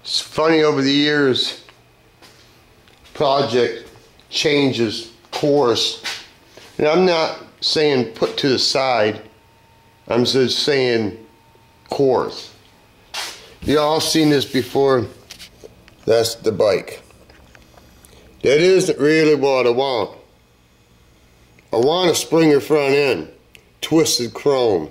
It's funny, over the years, project changes course. And I'm not saying put to the side, I'm just saying course. You all seen this before. That's the bike. That isn't really what I want. I want a Springer front end, twisted chrome.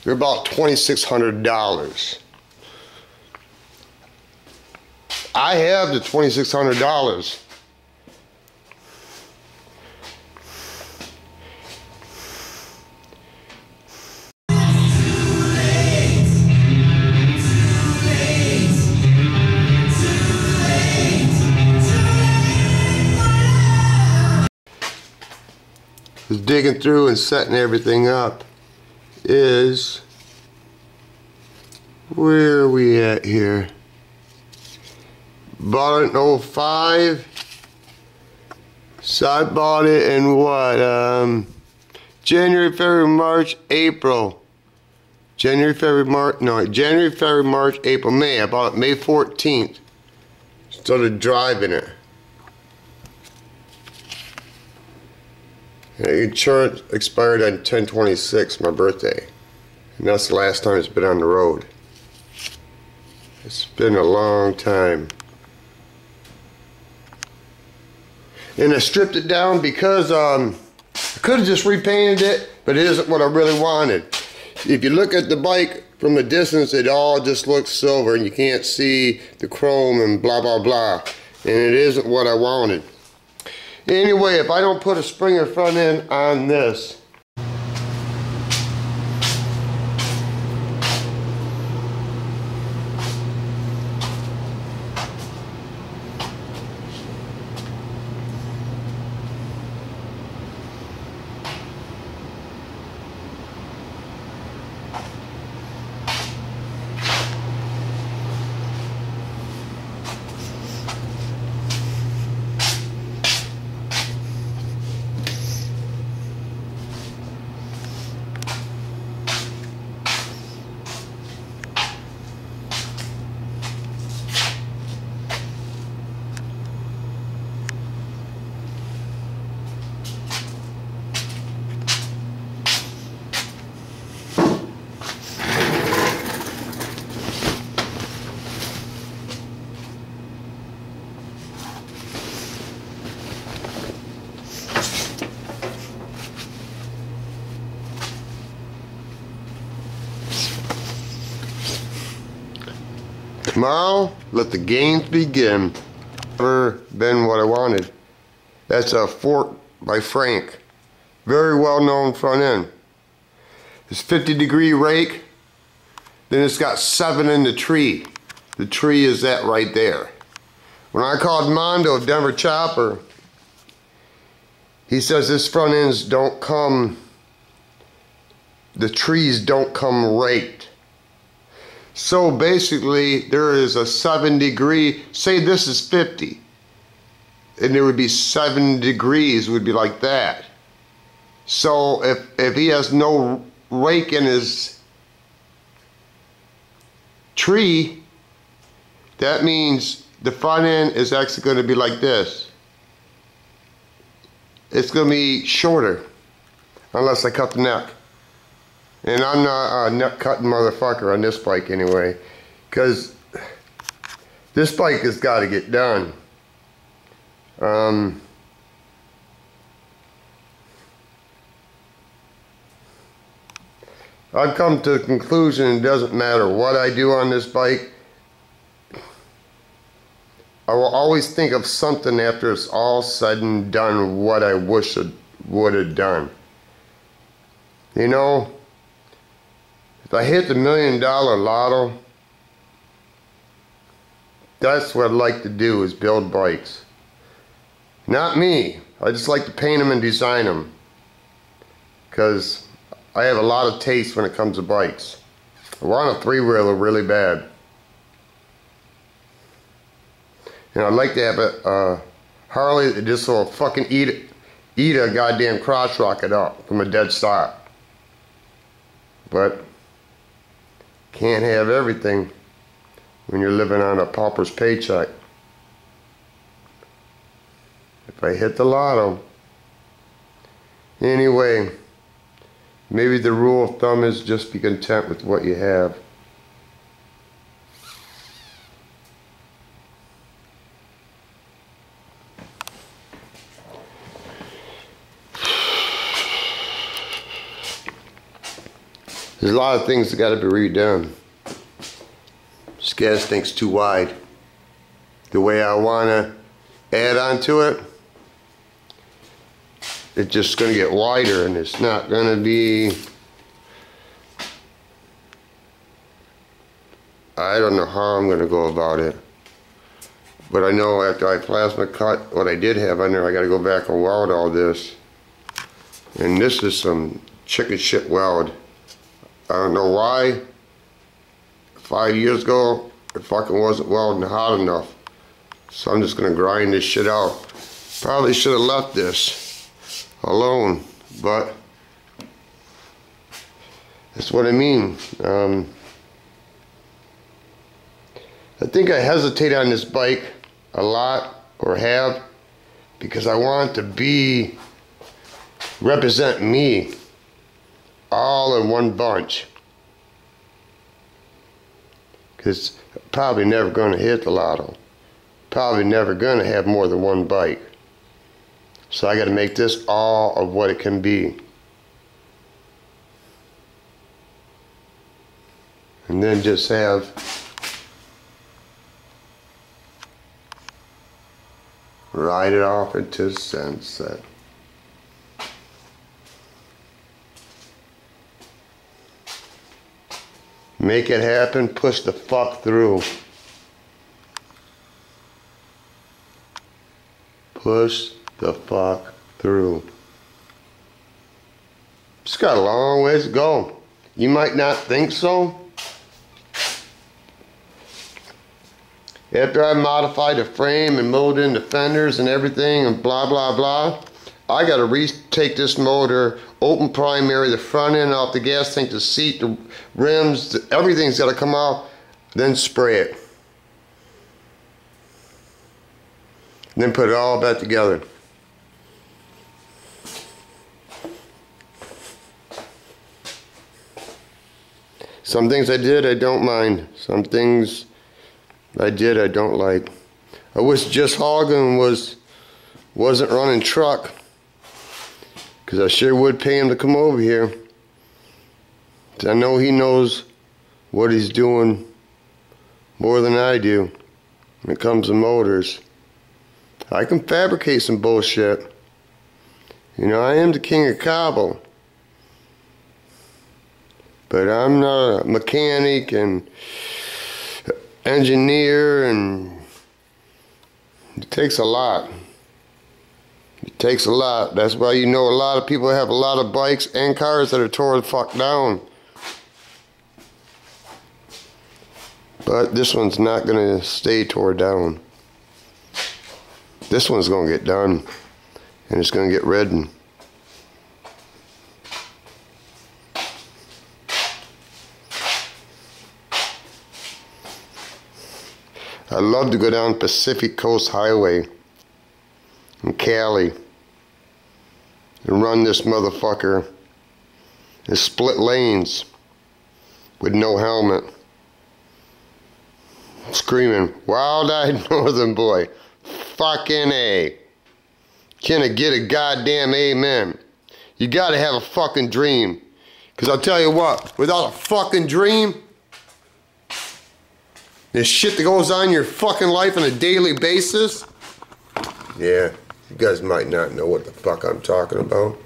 They're about $2,600. I have the $2,600. Digging through and setting everything up is, where are we at here? Bought it in 05. So I bought it in what? January, February, March, April. January, February, March, April, May. I bought it May 14th. Started driving it. Insurance expired on 10/26, my birthday. And that's the last time it's been on the road. It's been a long time. And I stripped it down because I could have just repainted it, but it isn't what I really wanted. If you look at the bike from a distance, it all just looks silver and you can't see the chrome and blah blah blah. And it isn't what I wanted. Anyway, if I don't put a Springer front end on this, tomorrow, let the games begin. Never been what I wanted. That's a fork by Frank. Very well known front end. It's 50-degree rake. Then it's got 7 in the tree. The tree is that right there. When I called Mondo of Denver Chopper, he says this front ends don't come, the trees don't come raked. So basically, there is a 7-degree, say this is 50, and there would be 7 degrees, would be like that. So if he has no rake in his tree, that means the front end is actually going to be like this. It's going to be shorter, unless I cut the neck. And I'm not a nut cutting motherfucker on this bike anyway, because this bike has got to get done. I've come to the conclusion it doesn't matter what I do on this bike. I will always think of something after it's all said and done what I wish I would have done. You know, if I hit the $1 million lotto, that's what I'd like to do, is build bikes. Not me. I just like to paint them and design them, because I have a lot of taste when it comes to bikes. I want a 3-wheeler really bad. And I'd like to have a Harley that just will fucking eat a goddamn crotch rocket up from a dead start. But can't have everything. when you're living on a pauper's paycheck. If I hit the lotto. Anyway, maybe the rule of thumb is just be content with what you have. There's a lot of things that got to be redone. This gas tank's too wide. The way I want to add onto it, it's just going to get wider, and it's not going to be, I don't know how I'm going to go about it. But I know after I plasma cut what I did have on there, I got to go back and weld all this. And this is some chicken shit weld. I don't know why. 5 years ago, it fucking wasn't welding hot enough. So I'm just gonna grind this shit out. Probably should have left this alone, but that's what I mean. I think I hesitate on this bike a lot, or have, because I want it to represent me all in one bunch. Because probably never going to hit the lotto. Probably never going to have more than one bike. So I got to make this all of what it can be. And then just have ride it off into sunset. Make it happen, push the fuck through. Push the fuck through. It's got a long ways to go. You might not think so. After I modify the frame and mold in the fenders and everything and blah blah blah, I gotta retake this motor, open primary, the front end off the gas tank, the seat, the rims, everything's gotta come out, then spray it. And then put it all back together. Some things I did, I don't mind. Some things I did, I don't like. I wish Just Hogan wasn't running truck, because I sure would pay him to come over here. I know he knows what he's doing more than I do when it comes to motors. I can fabricate some bullshit. You know, I am the king of cobble. But I'm not a mechanic and engineer, and it takes a lot. It takes a lot. That's why you know a lot of people have a lot of bikes and cars that are tore the fuck down. But this one's not going to stay tore down. This one's going to get done, and it's going to get ridden. I love to go down Pacific Coast Highway in Cali and run this motherfucker in split lanes with no helmet, screaming, "Wild-eyed northern boy, fucking A. Can I get a goddamn amen?" You gotta have a fucking dream. Because I'll tell you what, without a fucking dream, this shit that goes on in your fucking life on a daily basis, yeah, you guys might not know what the fuck I'm talking about.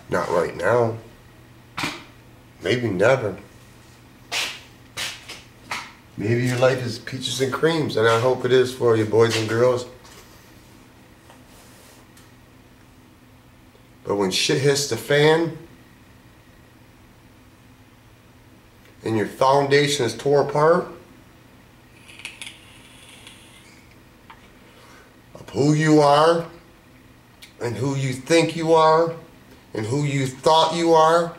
Not right now. Maybe never. Maybe your life is peaches and creams, and I hope it is for you, boys and girls. But when shit hits the fan, and your foundation is tore apart, of who you are, and who you think you are, and who you thought you are,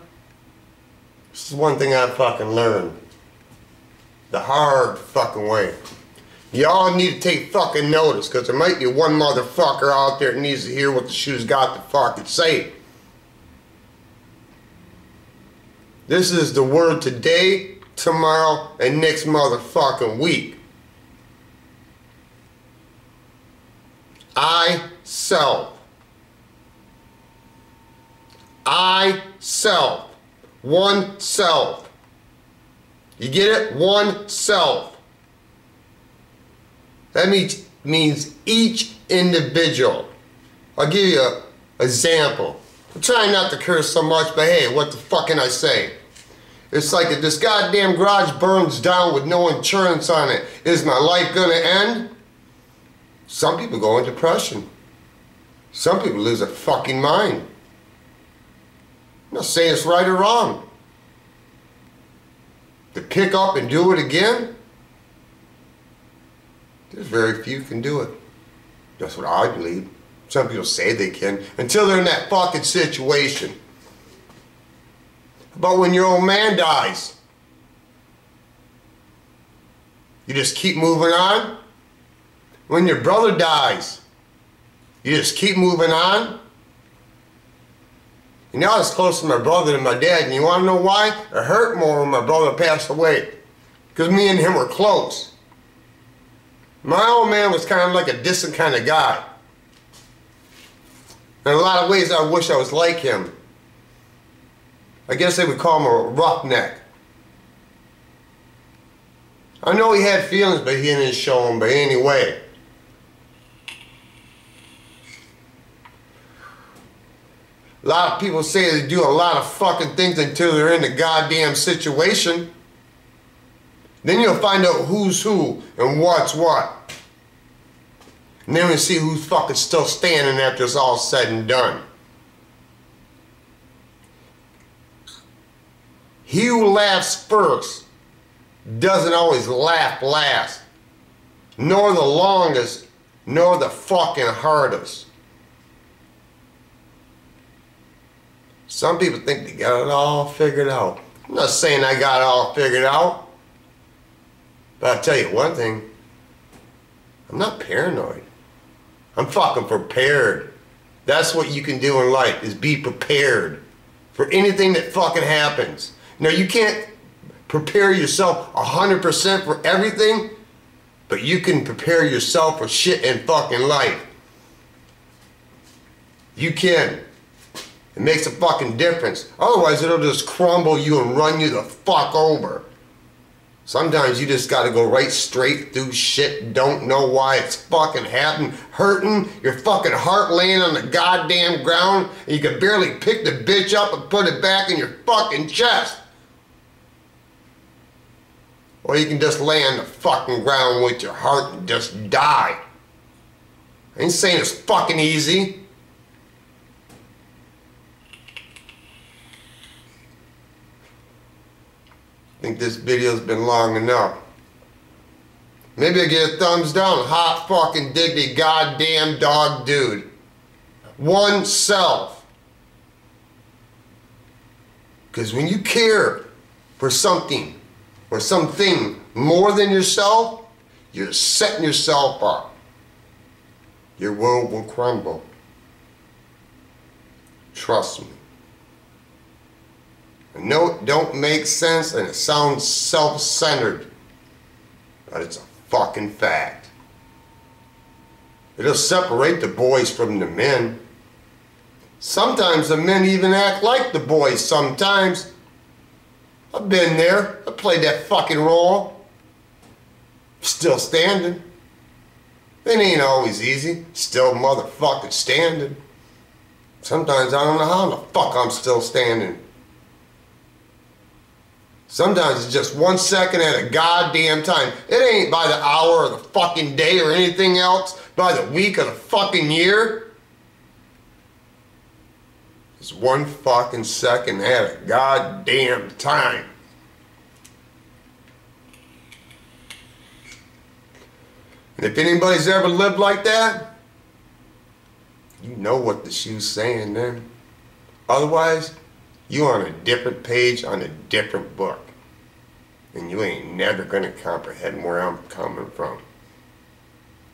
this is one thing I fucking learned. the hard fucking way. Y'all need to take fucking notice, because there might be one motherfucker out there that needs to hear what the shoe's got to fucking say. This is the word today, tomorrow, and next motherfucking week. I self. I self. One self. You get it? One self. That means each individual. I'll give you an example. I'm trying not to curse so much, but hey, what the fuck can I say? It's like if this goddamn garage burns down with no insurance on it, is my life gonna end? Some people go in depression. Some people lose their fucking mind. I'm not saying it's right or wrong. To pick up and do it again, there's very few can do it. That's what I believe. Some people say they can, until they're in that fucking situation. But when your old man dies, you just keep moving on. When your brother dies, you just keep moving on. You know, I was close to my brother than my dad, and you want to know why? It hurt more when my brother passed away, because me and him were close. My old man was kind of like a distant kind of guy. In a lot of ways, I wish I was like him. I guess they would call him a roughneck. I know he had feelings, but he didn't show them. But anyway, a lot of people say they do a lot of fucking things until they're in the goddamn situation. Then you'll find out who's who and what's what. And then we see who's fucking still standing after it's all said and done. He who laughs first doesn't always laugh last, nor the longest, nor the fucking hardest. Some people think they got it all figured out. I'm not saying I got it all figured out, but I'll tell you one thing, I'm not paranoid. I'm fucking prepared. That's what you can do in life, is be prepared for anything that fucking happens. Now, you can't prepare yourself 100% for everything, but you can prepare yourself for shit in fucking life. You can. It makes a fucking difference. Otherwise, it'll just crumble you and run you the fuck over. Sometimes you just gotta go right straight through shit, don't know why it's fucking happening, hurting, your fucking heart laying on the goddamn ground, and you can barely pick the bitch up and put it back in your fucking chest. Or you can just lay on the fucking ground with your heart and just die. I ain't saying it's fucking easy. I think this video's been long enough. Maybe I get a thumbs down. Hot fucking diggity goddamn dog dude. One self. Because when you care for something or something more than yourself, you're setting yourself up. Your world will crumble. Trust me. I know it don't make sense and it sounds self-centered, but it's a fucking fact. It'll separate the boys from the men. Sometimes the men even act like the boys sometimes. I've been there. I played that fucking role. Still standing. It ain't always easy. Still motherfucking standing. Sometimes I don't know how the fuck I'm still standing. Sometimes it's just 1 second at a goddamn time. It ain't by the hour or the fucking day or anything else, by the week or the fucking year. It's 1 fucking second at a goddamn time. And if anybody's ever lived like that, you know what the shoe's saying then. Otherwise, you're on a different page on a different book. and you ain't never gonna comprehend where I'm coming from.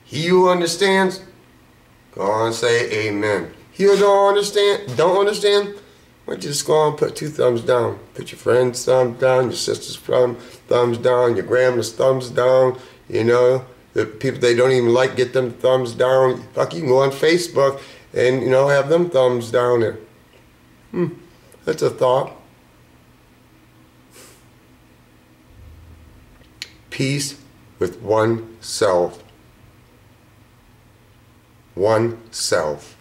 He who understands, go on and say amen. He who don't understand, well, just go on and put 2 thumbs down. Put your friend's thumb down, your sister's thumbs down, your grandma's thumbs down, you know, the people they don't even like, get them thumbs down. Fuck, you can go on Facebook and, you know, have them thumbs down there. That's a thought. Peace with oneself. Oneself.